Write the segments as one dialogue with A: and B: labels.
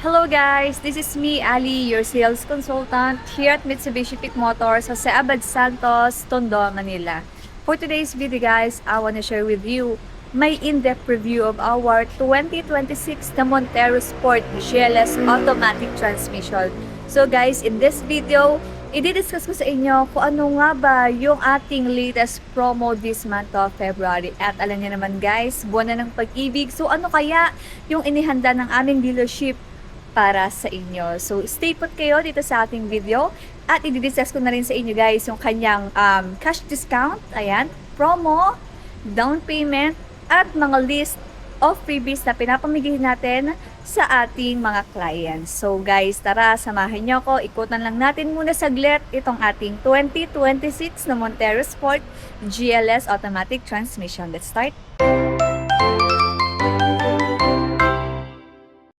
A: Hello guys, this is me, Ali, your sales consultant here at Mitsubishi Pic Motors sa Abad Santos, Tondo, Manila. For today's video guys, I want to share with you my in-depth review of our 2026 na Montero Sport GLS automatic transmission. So guys, in this video, i-discuss ko sa inyo kung ano nga ba yung ating latest promo this month of February. At alam niyo naman guys, buwan na ng pag-ibig. So ano kaya yung inihanda ng aming dealership para sa inyo. So, stay put kayo dito sa ating video at i-discuss ko na rin sa inyo guys yung kanyang cash discount, ayan, promo, down payment, at mga list of freebies na pinapamigay natin sa ating mga clients. So guys, tara, samahan nyo ako. Ikutan lang natin muna saglit itong ating 2026 na Montero Sport GLS Automatic Transmission. Let's start.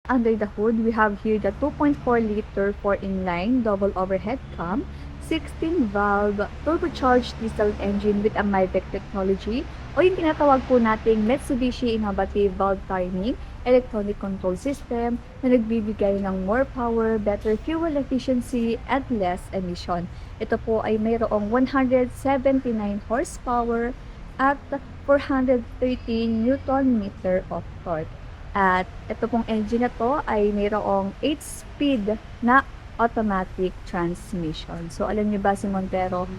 A: Under the hood, we have here the 2.4 liter 4-in-line double overhead cam, 16-valve turbocharged diesel engine with a MIVEC technology o yung tinatawag po nating Mitsubishi Innovative Valve Timing Electronic Control System na nagbibigay ng more power, better fuel efficiency, at less emission. Ito po ay mayroong 179 horsepower at 413 Newton meter of torque. At ito pong engine na to ay mayroong 8-speed na automatic transmission. So alam niyo ba si Montero,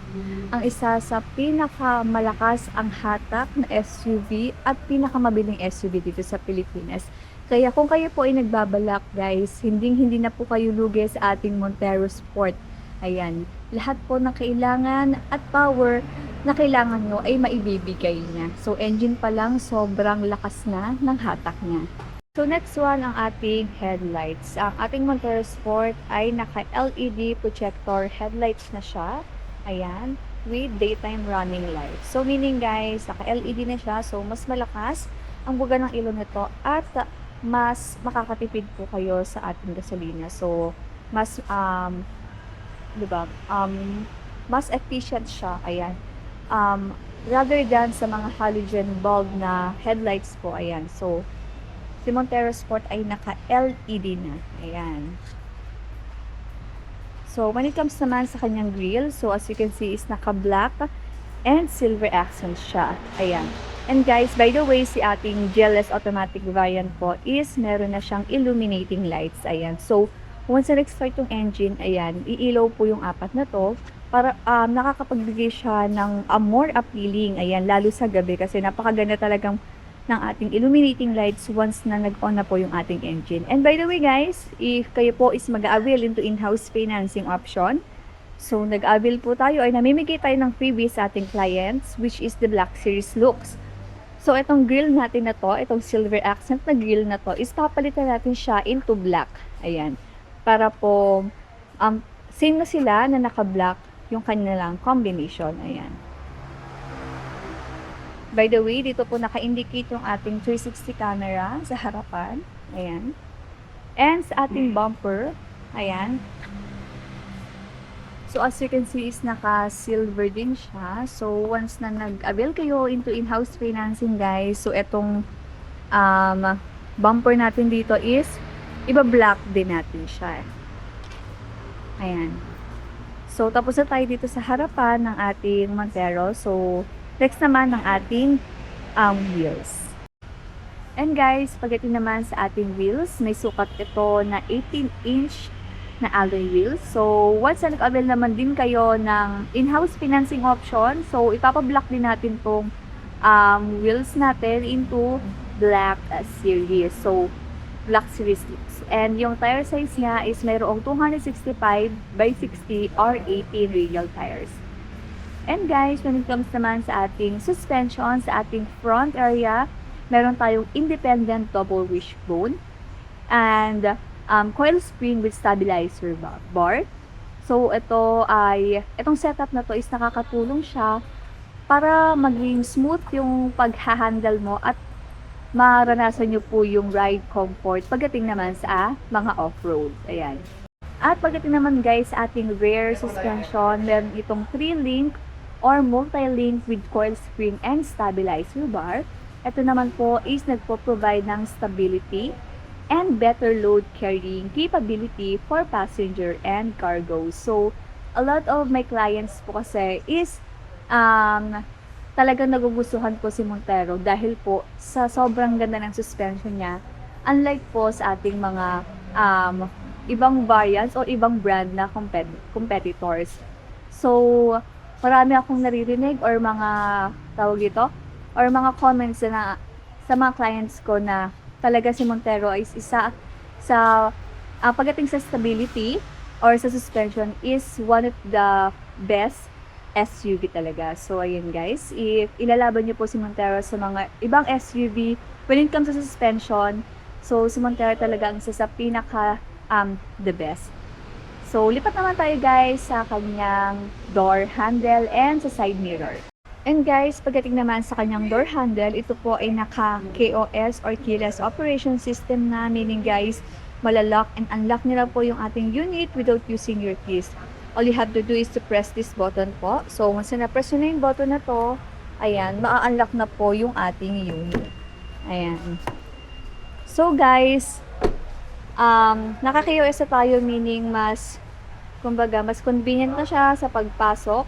A: ang isa sa pinakamalakas ang hatak na SUV at pinakamabiling SUV dito sa Pilipinas. Kaya kung kayo po ay nagbabalak guys, hindi na po kayo lugi sa ating Montero Sport. Ayan, lahat po na kailangan at power na kailangan nyo ay maibibigay niya. So engine pa lang, sobrang lakas na ng hatak niya. So next one, ang ating headlights. Ang ating Montero Sport ay naka-LED projector headlights na siya. Ayan, with daytime running lights. So meaning guys, naka-LED na siya, so mas malakas ang buga ng ilaw nito at mas makakatipid po kayo sa ating gasolina. So mas diba? Mas efficient siya. Ayan. Rather than sa mga halogen bulb na headlights po. Ayan. So, si Montero Sport ay naka-LED na. Ayan. So, when it comes naman sa kanyang grille, so as you can see is naka-black and silver accents siya. Ayan. And guys, by the way, si ating GLS automatic variant po is meron na siyang illuminating lights. Ayan. So, once na nag-start yung engine, ayan, iilaw po yung apat na to para nakakapagbigay siya ng more appealing, ayan, lalo sa gabi kasi napakaganda talagang ng ating illuminating lights once na nag-on na po yung ating engine. And by the way guys, if kayo po is mag-avail into in-house financing option, so nag-avail po tayo ay namimigay tayo ng freebies sa ating clients which is the Black Series looks. So itong grill natin na to, itong silver accent na grill na to, is papalitan natin siya into black. Ayan. Para po same na sila na naka-black yung kanilang combination. Ayan. By the way, dito po naka-indicate yung ating 360 camera sa harapan. Ayan. And sa ating bumper, ayan. So as you can see is naka-silver din siya. So once na nag-avail kayo into in-house financing guys, so etong bumper natin dito is iba-black din natin siya. Ayan. So, tapos na tayo dito sa harapan ng ating Montero. So, next naman ng ating wheels. And guys, pagdating naman sa ating wheels, may sukat ito na 18-inch na alloy wheels. So, once na nag-avail naman din kayo ng in-house financing option, so, ipapablock din natin tong wheels natin into Black Series. So, Black Series looks. And yung tire size niya is mayroong 265 by 60 or 18 radial tires. And guys, when it comes naman sa ating suspension, sa ating front area, meron tayong independent double wishbone and coil spring with stabilizer bar. So, itong setup na to is nakakatulong siya para maging smooth yung pag-handle mo at maranasan nyo po yung ride comfort pagdating naman sa mga off-road. Ayan. At pagdating naman guys sa ating rear suspension, meron itong 3-link or multi-link with coil spring and stabilizer bar. Ito naman po is nagpo-provide ng stability and better load carrying capability for passenger and cargo. So, a lot of my clients po kasi is talagang nagugustuhan po si Montero dahil po sa sobrang ganda ng suspension niya. Unlike po sa ating mga ibang variants o ibang brand na competitors. So, marami akong naririnig or mga tawag ito or mga comments na sa mga clients ko na talaga si Montero is isa sa pagdating sa stability or sa suspension is one of the best SUV talaga. So, ayun guys, if ilalaban niyo po si Montero sa mga ibang SUV when it comes to suspension, so si Montero talaga ang isa sa pinaka the best. So, lipat naman tayo guys sa kanyang door handle and sa side mirror. And guys, pagdating naman sa kanyang door handle, ito po ay naka-KOS or Keyless Operation System na, meaning guys, malalock and unlock nila po yung ating unit without using your keys. All you have to do is to press this button po. So, once na press na yung button na to, ayan, maa-unlock na po yung ating unit. Ayan. So guys, naka-KOS na tayo, meaning mas convenient na siya sa pagpasok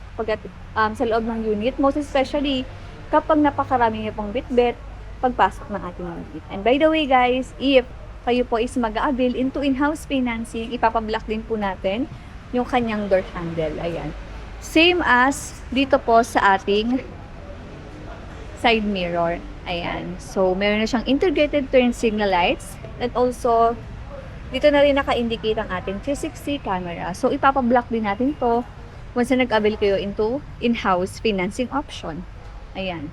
A: sa loob ng unit, most especially kapag napakarami niyo pong bitbit pagpasok ng ating unit. And by the way guys, if kayo po is mag-a-avail into in-house financing, ipapablock din po natin yung kanyang door handle. Ayan. Same as dito po sa ating side mirror. Ayan. So, meron na siyang integrated turn signal lights and also dito na rin naka-indicate ang ating 360 camera. So, ipapablock din natin to once na nag-avail kayo into in-house financing option. Ayan.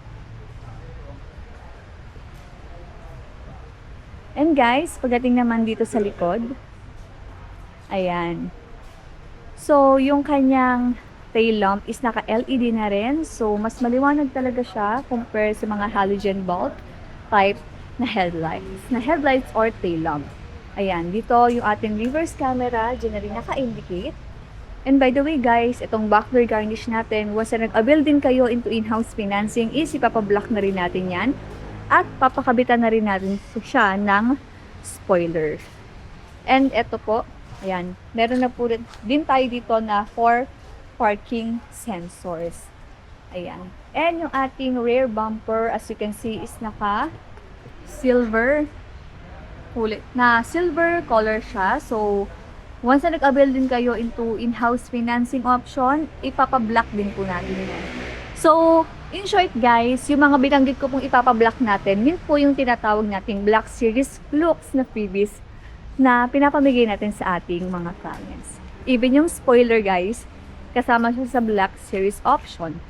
A: And guys, pagdating naman dito sa likod, ayan. So, yung kanyang tail lamp is naka-LED na rin. So, mas maliwanag talaga siya compare sa mga halogen bulb type na headlights or tail lamp. Ayan, dito yung ating reverse camera, dyan na rin naka-indicate. And by the way guys, itong back door garnish natin, once na nag-avail din kayo into in-house financing, is ipapablock na rin natin yan. At papakabitan na rin natin siya ng spoiler. And eto po, ayan, meron na po din tayo dito na 4 parking sensors. Ayan. And yung ating rear bumper, as you can see, is naka-silver color siya. So, once na nag-avail din kayo into in-house financing option, ipapablock din po natin yan. So, in short guys, yung mga binanggit ko pong ipapablock natin, yun po yung tinatawag nating Black Series looks na freebies na pinapamigay natin sa ating mga clients. Even yung spoiler guys, kasama siya sa Black Series option.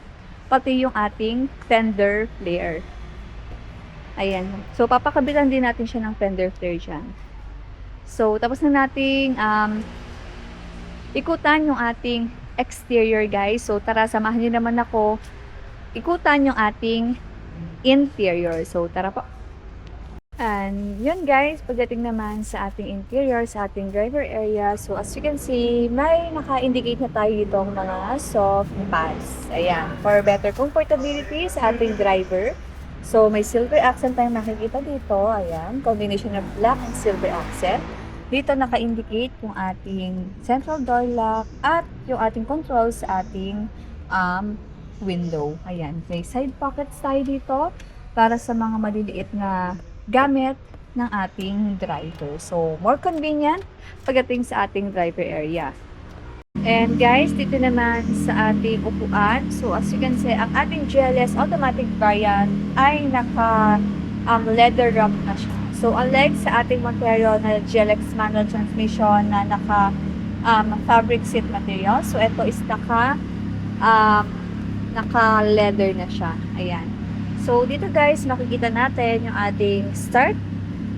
A: Pati yung ating fender flare. Ayan. So, papakabitan din natin siya ng fender flare dyan. So, tapos na nating ikutan yung ating exterior guys. So, tara, samahan niyo naman ako ikutan yung ating interior. So, tara po. And yun guys, pagdating naman sa ating interior, sa ating driver area, so as you can see, may naka-indicate na tayo ditong mga soft pads. Ayan, for better comfortability sa ating driver. So, may silver accent tayong makikita dito. Ayan, combination of black and silver accent. Dito naka-indicate yung ating central door lock at yung ating controls sa ating window. Ayan, may side pockets tayo dito para sa mga maliliit na gamit ng ating driver. So, more convenient pagdating sa ating driver area. And guys, dito naman sa ating upuan. So, as you can see, ang ating GLS automatic variant ay leather wrap na siya. So, unlike sa ating Montero na GLX manual transmission na fabric seat material. So, ito is naka-leather na siya. Ayan. So, dito guys, makikita natin yung ating start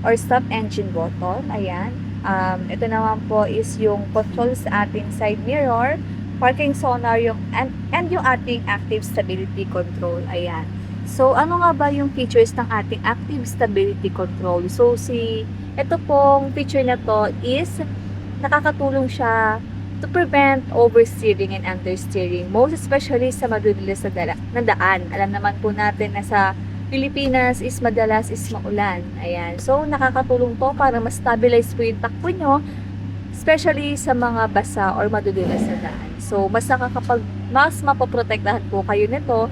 A: or stop engine button. Ayan. Ito naman po is yung control sa ating side mirror, parking sonar, and yung ating active stability control. Ayan. So, ano nga ba yung features ng ating active stability control? So, ito pong feature na to is nakakatulong siya to prevent oversteering and understeering, most especially sa madudulas na daan. Alam naman po natin na sa Pilipinas is madalas is maulan. Ayan. So, nakakatulong to para mas stabilize po yung takbo nyo, especially sa mga basa or madudulas na daan. So, mas mapoprotektahan po kayo nito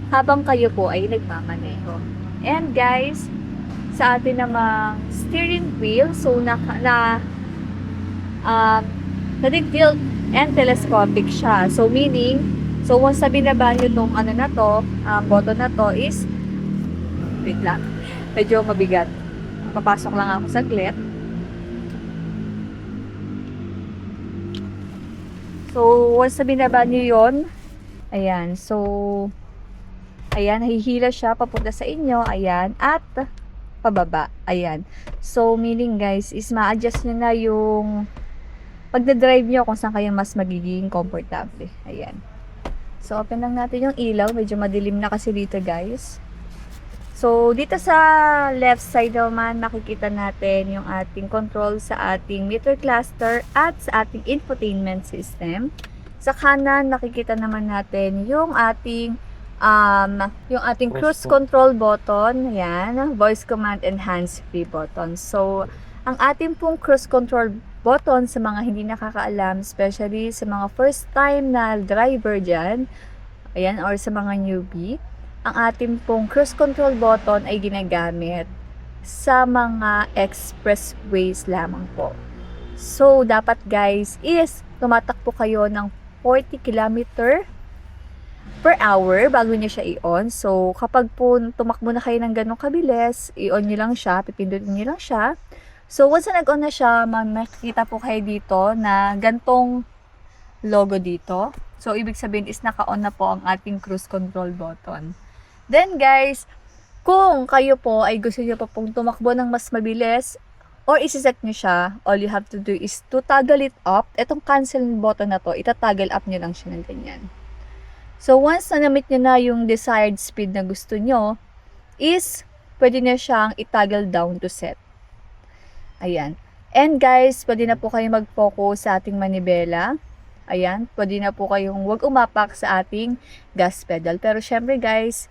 A: habang kayo po ay nagmamaneho. And guys, sa atin namang steering wheel, so na-tilt and telescopic siya. So, meaning, so once na binaba nyo tong ano na to, button na to is, wait lang, medyo mabigat. Papasok lang ako saglit. So, once na binaba nyo yun, ayan, so, ayan, hihila siya papunta sa inyo, ayan, at pababa, ayan. So, meaning guys, is ma-adjust nyo na yung pagdadrive nyo kung saan kayo mas magiging komportable, ayan. So, open lang natin yung ilaw, medyo madilim na kasi dito guys. So, dito sa left side naman, makikita natin yung ating control sa ating meter cluster at sa ating infotainment system. Sa kanan, nakikita naman natin yung ating cruise control button, yan, voice command and hands-free button. So, ang ating pong cruise control button sa mga hindi nakakaalam, especially sa mga first time na driver dyan, ayan, or sa mga newbie, ang ating pong cruise control button ay ginagamit sa mga expressways lamang po. So, dapat guys is tumatakbo kayo ng 40 km per hour bago nyo siya i-on. So, kapag po tumakbo na kayo ng ganong kabilis, i-on nyo lang siya, pipindutin nyo lang siya. So, once na nag-on na siya, makikita po kayo dito na gantong logo dito. So, ibig sabihin is naka-on na po ang ating cruise control button. Then guys, kung kayo po ay gusto nyo pa pong tumakbo ng mas mabilis or isiset nyo siya, all you have to do is to toggle it up. Itong cancel button na to, itatoggle up nyo lang siya ng ganyan. So once na namit nyo na yung desired speed na gusto nyo, is pwede nyo siyang itoggle down to set. Ayan. And guys, pwede na po kayo mag-focus sa ating manibela. Ayan, pwede na po kayong wag umapak sa ating gas pedal. Pero syempre guys,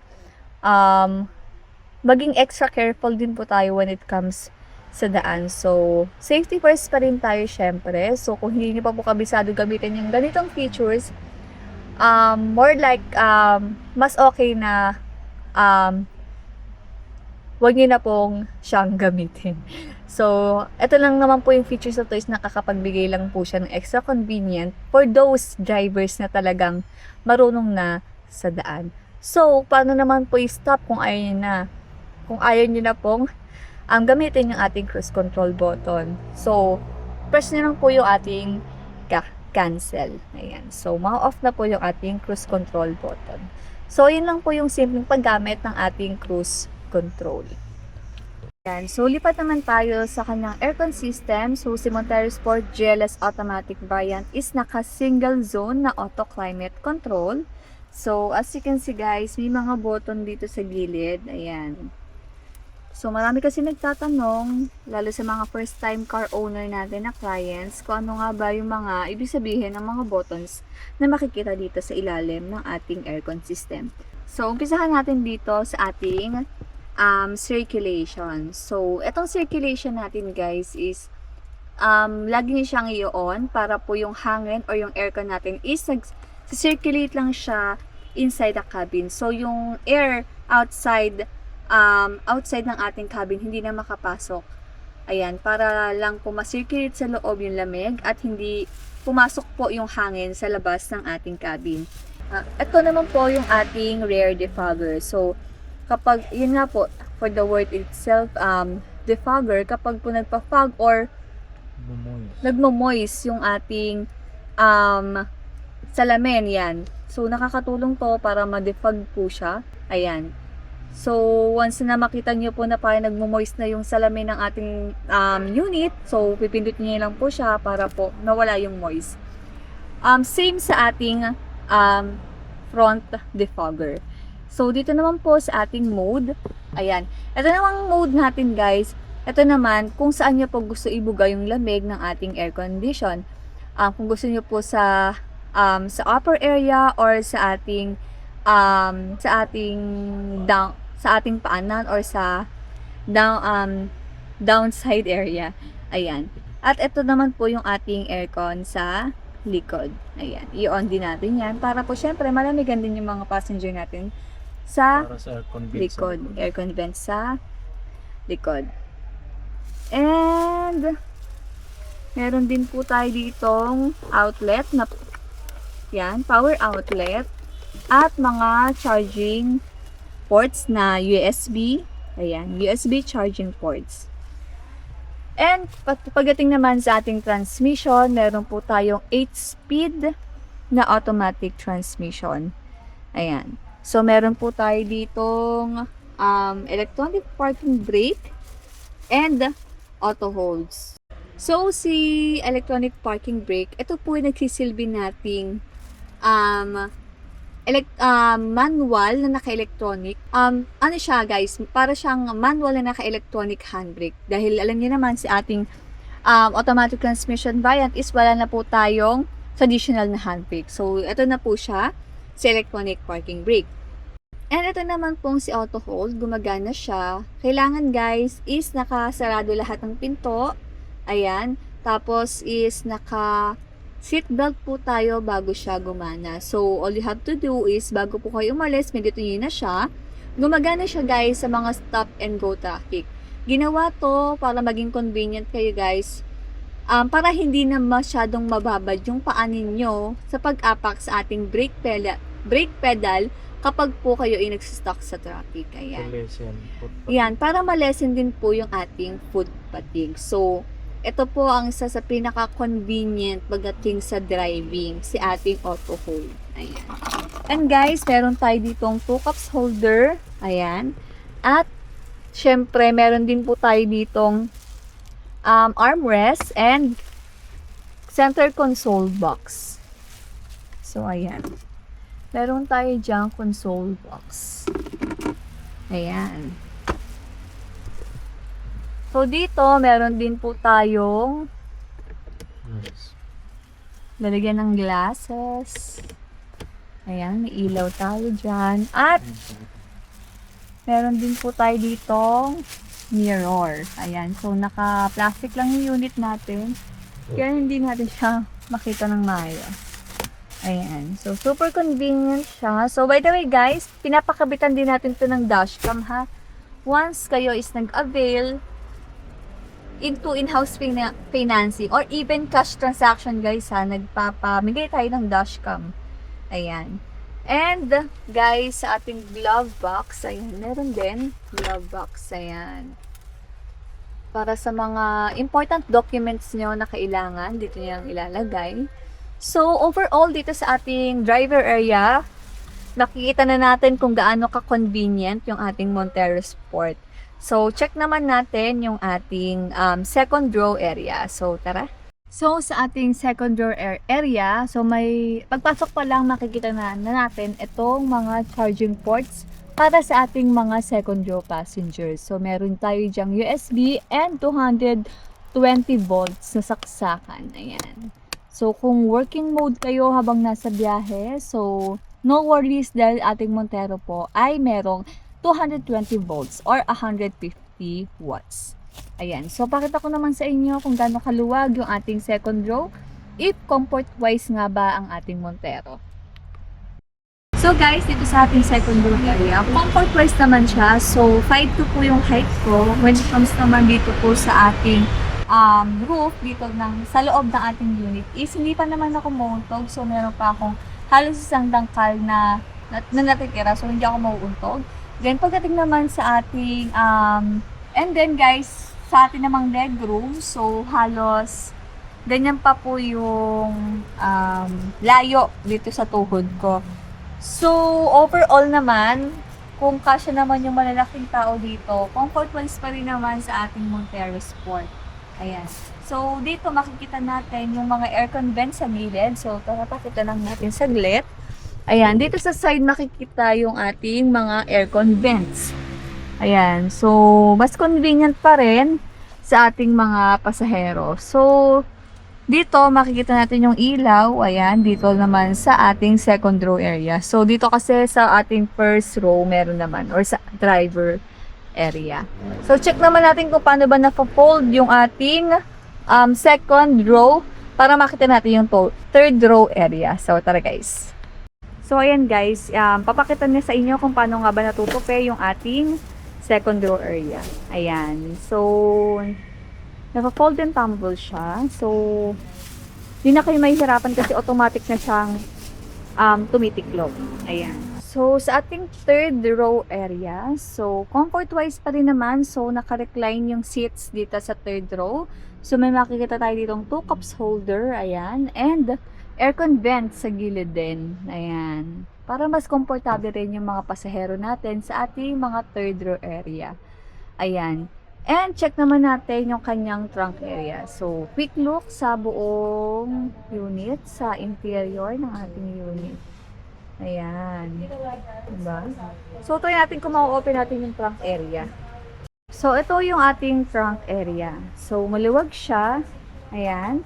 A: maging extra careful din po tayo when it comes sa daan. So, safety first pa rin tayo syempre. So, kung hindi niyo pa po kabisado gamitin yung ganitong features, more like, mas okay na, wag niyo na pong siyang gamitin. So, ito lang naman po yung features na to is nakakapagbigay lang po siya ng extra convenient for those drivers na talagang marunong na sa daan. So, paano naman po i-stop kung ayaw nyo na? Kung ayaw nyo na pong gamitin yung ating cruise control button. So, press nyo lang po yung ating cancel. Ayan. So, ma-off na po yung ating cruise control button. So, yun lang po yung simpleng paggamit ng ating cruise control. Ayan. So, lipat naman tayo sa kanyang aircon system. So, si Montero Sport GLS Automatic variant is naka-single zone na auto climate control. So, as you can see guys, may mga button dito sa gilid. Ayan. So, marami kasi nagtatanong, lalo sa mga first time car owner natin na clients, kung ano nga ba yung mga, ibig sabihin ng mga buttons na makikita dito sa ilalim ng ating aircon system. So, umpisahan natin dito sa ating circulation. So, itong circulation natin guys is, lagi niyo siyang i-on para po yung hangin or yung aircon natin is circulate lang siya inside the cabin. So, yung air outside ng ating cabin, hindi na makapasok. Ayan, para lang po ma-circulate sa loob yung lamig at hindi pumasok po yung hangin sa labas ng ating cabin. Ito naman po yung ating rear defogger. So, kapag, yun nga po, for the word itself, defogger, kapag po nagpa-fog or nagmo-moist yung ating salamin, yan. So, nakakatulong to para ma-defog po siya. Ayan. So, once na makita nyo po na parang nagmo-moist na yung salamin ng ating unit, so, pipindutin nyo lang po siya para po nawala yung moist. Same sa ating front defogger. So, dito naman po sa ating mode. Ayan. Ito namang mode natin, guys. Ito naman, kung saan nyo po gusto ibuga yung lamig ng ating air condition. Kung gusto nyo po sa upper area or sa ating sa ating paanan or sa downside area. Ayan. At ito naman po yung ating aircon sa likod. Ayan. I-on din natin yan para po syempre malamigan din yung mga passenger natin sa
B: Para sa aircon vent
A: likod. Aircon vent sa likod. And meron din po tayo ditong outlet na yan, power outlet at mga charging ports na USB. Ayan, USB charging ports. And pagdating naman sa ating transmission, meron po tayong 8-speed na automatic transmission. Ayan. So, meron po tayo ditong electronic parking brake and auto holds. So, si electronic parking brake, ito po yung nagsisilbi nating manual na naka-electronic. Ano siya guys, para siyang manual na naka-electronic handbrake. Dahil alam niyo naman si ating automatic transmission variant is wala na po tayong traditional na handbrake. So, ito na po siya, si electronic parking brake. And ito naman pong si auto hold, gumagana siya. Kailangan guys is nakasarado lahat ng pinto. Ayan. Tapos is naka seatbelt po tayo bago siya gumana. So, all you have to do is bago po kayo umalis, medyo nyo na siya. Gumagana siya guys sa mga stop and go traffic. Ginawa to para maging convenient kayo guys. Para hindi na masyadong mababad yung paa ninyo sa pag-apak sa ating brake pedal kapag po kayo ay nagsistuck sa traffic. Ayan. Yan, para malesen din po yung ating foot fatigue. So, ito po ang isa sa pinaka-convenient pagdating sa driving, si ating auto hold. Ayan. And guys, meron tayo ditong 2 cups holder. Ayan. At, syempre, meron din po tayo ditong armrest and center console box. So, ayan. Meron tayo dyan console box. Ayan. So, dito, meron din po tayong lalagyan ng glasses. Ayan, may ilaw tayo dyan. At, meron din po tayo ditong mirror. Ayan, so naka-plastic lang yung unit natin. Kaya hindi natin siya makita ng maayos. Ayan. So, super convenient siya. So, by the way guys, pinapakabitan din natin to ng dashcam ha. Once kayo is nag-avail into in-house financing or even cash transaction guys ha, nagpapamigay tayo ng dashcam. Ayan. And, guys, sa ating glove box, ayan, meron din glove box, ayan. Para sa mga important documents nyo na kailangan, dito nyo ilalagay. So, overall, dito sa ating driver area, nakikita na natin kung gaano ka-convenient yung ating Montero Sport. So, check naman natin yung ating second row area. So, tara! So, sa ating second row area, so may pagpasok pa lang makikita na natin itong mga charging ports para sa ating mga second row passengers. So, meron tayo dyang USB and 220 volts na saksakan. Ayan. So, kung working mode kayo habang nasa biyahe, so, no worries dahil ating Montero po ay merong 220 volts or 150 watts. Ayan. So, pakita ko naman sa inyo kung gaano kaluwag yung ating second row if comfort-wise nga ba ang ating Montero. So, guys, dito sa ating second row area, comfort-wise naman siya. So, 5'2" po yung height ko when it comes naman dito po sa ating roof dito sa loob ng ating unit is hindi pa naman ako mauuntog. So, meron pa akong halos isang dangkal na natitira. So, hindi ako mauuntog. Then, pagdating naman sa ating and then guys, sa atin namang legroom, so halos ganyan pa po yung layo dito sa tuhod ko. So, overall naman, kung kasya naman yung malalaking tao dito, comfort-wise pa rin naman sa ating Montero Sport. Ayan. So, dito makikita natin yung mga aircon vents sa gilid. So, pakita lang natin saglit. Ayan. Dito sa side makikita yung ating mga aircon vents. Ayan. So, mas convenient pa rin sa ating mga pasahero. So, Dito, makikita natin yung ilaw. Ayan, dito naman sa ating second row area. So, dito kasi sa ating first row, meron naman. Or sa driver area. So, check naman natin kung paano ba na-fold yung ating second row para makita natin yung third row area. So, tara guys. So, ayan guys, papakita niya sa inyo kung paano nga ba natutupi yung ating second row area. Ayan. So, naka-fold and tumble siya. So, di na kayo mahihirapan kasi automatic na siyang tumitiklop. Ayan. So, sa ating third row area, so, comfort-wise pa rin naman. So, naka-recline yung seats dito sa third row. So, may makikita tayo ditong 2 cups holder. Ayan. And, aircon vent sa gilid din. Ayan. Para mas komportable rin yung mga pasahero natin sa ating mga third row area. Ayan. And check naman natin yung kanyang trunk area. So, quick look sa buong unit, sa interior ng ating unit. Ayan. Diba? So, try natin kung ma-open natin yung trunk area. So, ito yung ating trunk area. So, maluwag siya. Ayan.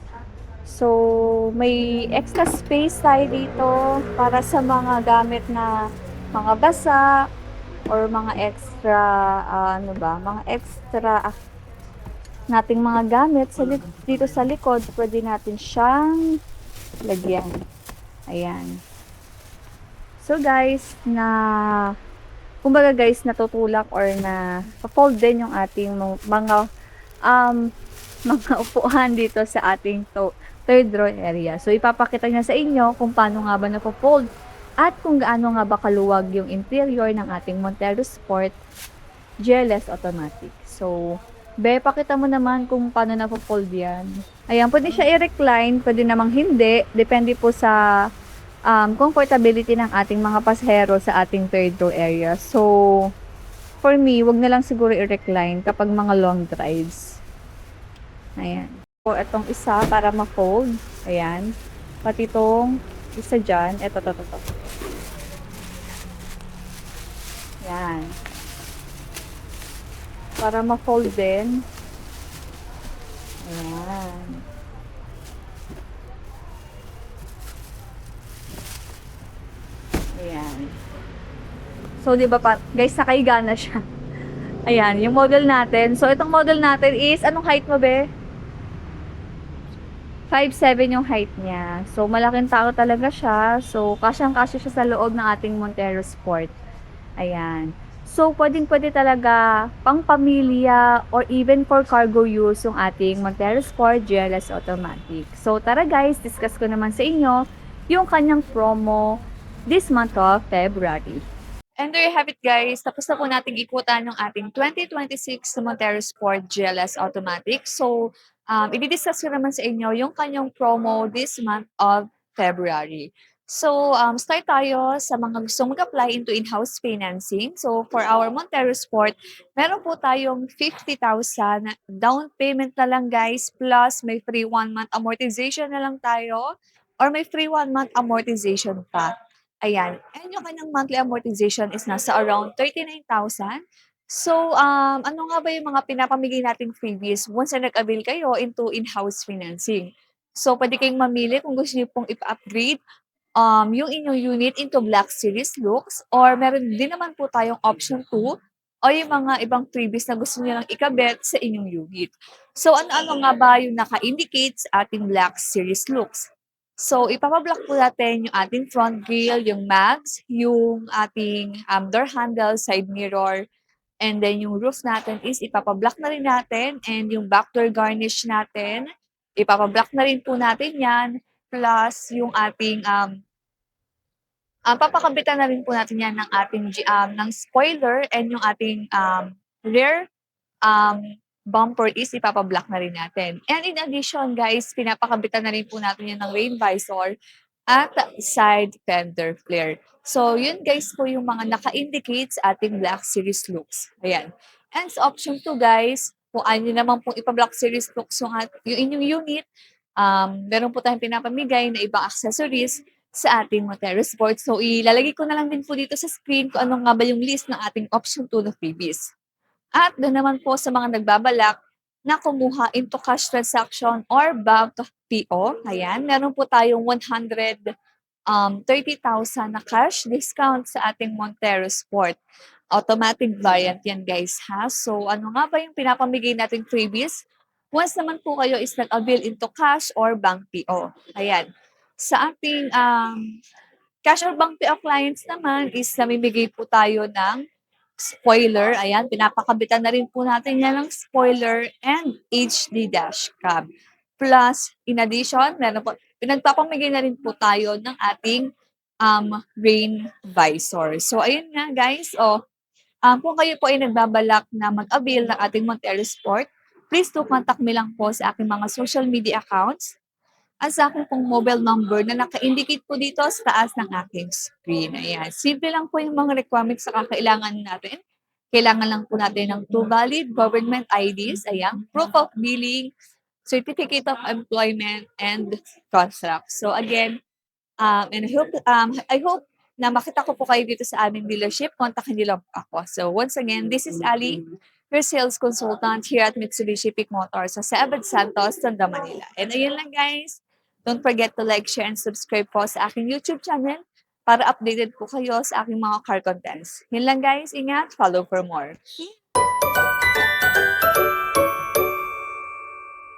A: So, may extra space tayo dito para sa mga gamit na mga basa, or mga extra, mga extra nating mga gamit dito sa likod, pwede natin siyang lagyan. Ayan. So guys, kumbaga guys, natutulak or na fold din yung ating mga mga upuan dito sa ating third row area. So ipapakita niya sa inyo kung paano nga ba na-fold at kung gaano nga ba kaluwag yung interior ng ating Montero Sport GLS Automatic. So, pakita mo naman kung paano na-fold yan. Ayan, pwede siya i-recline, pwede namang hindi. Depende po sa comfortability ng ating mga pasahero sa ating third row area. So, for me, wag na lang siguro i-recline kapag mga long drives. Ayan. So, itong isa para ma-fold. Ayan. Pati itong isa dyan. Ito. Yan. Para ma-fold din. Ayan. Ayan. So, di ba guys, nakaiga na siya. Ayan, yung model natin. So, itong model natin is, anong height mo, be? 5'7" yung height niya. So, malaking tao talaga siya. So, kasyang-kasya siya sa loob ng ating Montero Sport. Ayan. So, pwedeng-pwede talaga pang pamilya or even for cargo use yung ating Montero Sport GLS Automatic. So, tara guys, discuss ko naman sa inyo yung kanyang promo this month of February. And there you have it guys. Tapos na po nating ikutan yung ating 2026 Montero Sport GLS Automatic. So, i-discuss ko naman sa inyo yung kanyang promo this month of February. So, start tayo sa mga gustong mag-apply into in-house financing. So, for our Montero Sport, meron po tayong 50,000 down payment na lang guys, plus may free 1 month amortization na lang tayo, or may free 1 month amortization pa. Ayan. And yung kanyang monthly amortization is nasa around 39,000. So, ano nga ba yung mga pinapamigay nating freebies once na nag-avail kayo into in-house financing? So, pwede kayong mamili kung gusto niyo pong ipa-upgrade yung inyong unit into Black Series looks, or meron din naman po tayong option 2 o yung mga ibang freebies na gusto niyo lang ikabit sa inyong unit. So, ano-ano nga ba yung naka-indicate sa ating Black Series looks? So, ipapablock po natin yung ating front grille, yung mags, yung ating door handle, side mirror, and then yung roof natin is ipapablock na rin natin, and yung back door garnish natin, ipapablock na rin po natin yan, plus yung ating papakabitan na rin po natin yan ng ating ng spoiler, and yung ating rear bumper is ipapablock na rin natin. And in addition guys, pinapakabitan na rin po natin yan ng rain visor at side fender flare. So yun guys po yung mga naka-indicate sa ating Black Series looks. Ayan. And sa option 2 guys, kung ano naman pong ipa-Black Series looks yung inyong unit, meron po tayong pinapamigay na ibang accessories sa ating Montero Sport. So, ilalagay ko na lang din po dito sa screen kung ano nga ba yung list ng ating option 2 na freebies. At doon naman po sa mga nagbabalak na kumuha into cash transaction or bank PO. Ayan, meron po tayong 30,000 na cash discount sa ating Montero Sport. Automatic variant yan guys ha. So ano nga ba yung pinapamigay nating freebies? Once naman po kayo is nag-avail into cash or bank PO. Ayan. Sa ating cash or bank PO clients naman is namimigay po tayo ng spoiler. Ayan, pinapakabitan na rin po natin yan ng spoiler and HD dashcam. Plus, in addition, pinagpapamigay na rin po tayo ng ating rain visor. So, ayun nga guys. Kung kayo po ay nagbabalak na mag-avail ng ating Montero Sport, please do contact me lang po sa aking mga social media accounts at sa aking pong mobile number na naka-indicate po dito sa taas ng aking screen. Ayan. Simple lang po yung mga requirements na kakailangan natin. Kailangan lang po natin ng two valid government IDs, ayan, proof of billing, certificate of employment, and contract. So again, and I hope na makita ko po kayo dito sa aming dealership. Kontakin niyo lang po ako. So once again, this is Ali, your sales consultant here at Mitsubishi Peak Motors sa Abad Santos, Tondo, Manila. And ayun lang guys, don't forget to like, share, and subscribe po sa aking YouTube channel para updated po kayo sa aking mga car contents. Yun lang guys, ingat, follow for more.